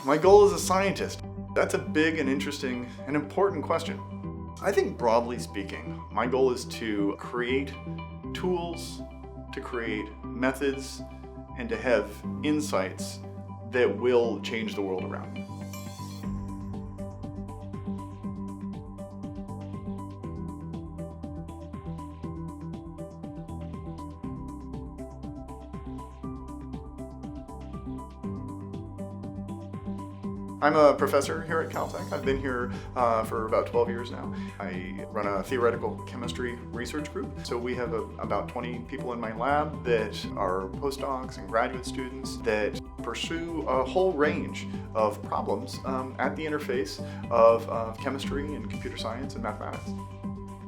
My goal as a scientist? That's a big and interesting and important question. I think broadly speaking, my goal is to create tools, to create methods, and to have insights that will change the world around me. I'm a professor here at Caltech. I've been here for about 12 years now. I run a theoretical chemistry research group. So we have about 20 people in my lab that are postdocs and graduate students that pursue a whole range of problems at the interface of chemistry and computer science and mathematics.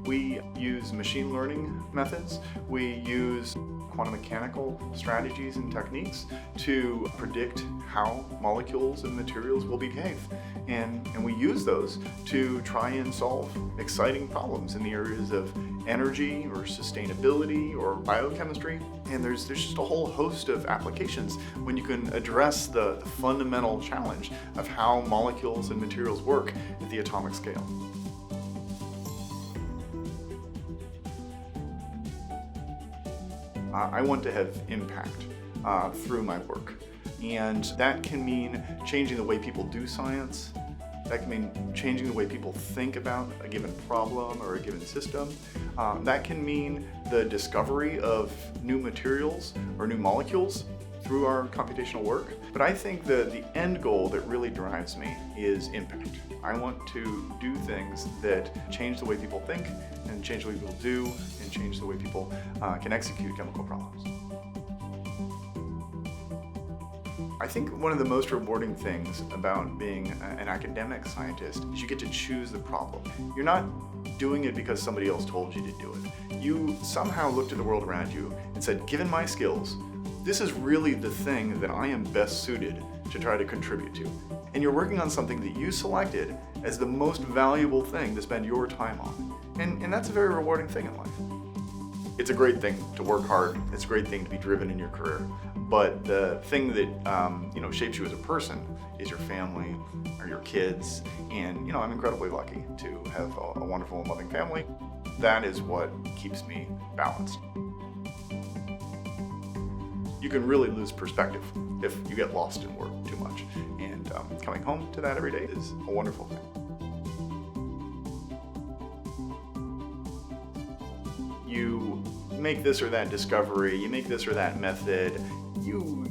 We use machine learning methods. We use quantum mechanical strategies and techniques to predict how molecules and materials will behave. And we use those to try and solve exciting problems in the areas of energy or sustainability or biochemistry. And there's just a whole host of applications when you can address the fundamental challenge of how molecules and materials work at the atomic scale. I want to have impact through my work, and that can mean changing the way people do science. That can mean changing the way people think about a given problem or a given system. That can mean the discovery of new materials or new molecules through our computational work. But I think the end goal that really drives me is impact. I want to do things that change the way people think and change the way people do and change the way people can execute chemical problems. I think one of the most rewarding things about being an academic scientist is you get to choose the problem. You're not doing it because somebody else told you to do it. You somehow looked at the world around you and said, given my skills, this is really the thing that I am best suited to try to contribute to. And you're working on something that you selected as the most valuable thing to spend your time on. And that's a very rewarding thing in life. It's a great thing to work hard. It's a great thing to be driven in your career. But the thing that shapes you as a person is your family or your kids. And I'm incredibly lucky to have a wonderful and loving family. That is what keeps me balanced. You can really lose perspective if you get lost in work too much. And coming home to that every day is a wonderful thing. You make this or that discovery, you make this or that method, you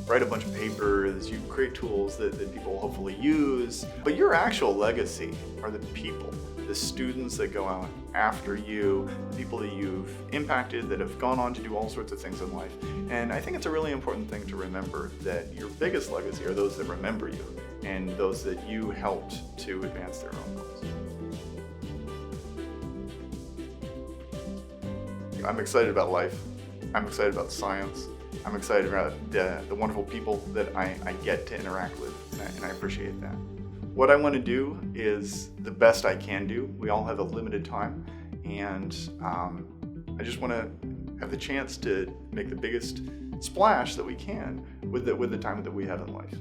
write a bunch of papers, you create tools that people hopefully use, but your actual legacy are the people, the students that go out after you, the people that you've impacted that have gone on to do all sorts of things in life. And I think it's a really important thing to remember that your biggest legacy are those that remember you and those that you helped to advance their own goals. I'm excited about life. I'm excited about science. I'm excited about the wonderful people that I get to interact with, and I appreciate that. What I want to do is the best I can do. We all have a limited time, and I just want to have the chance to make the biggest splash that we can with the time that we have in life.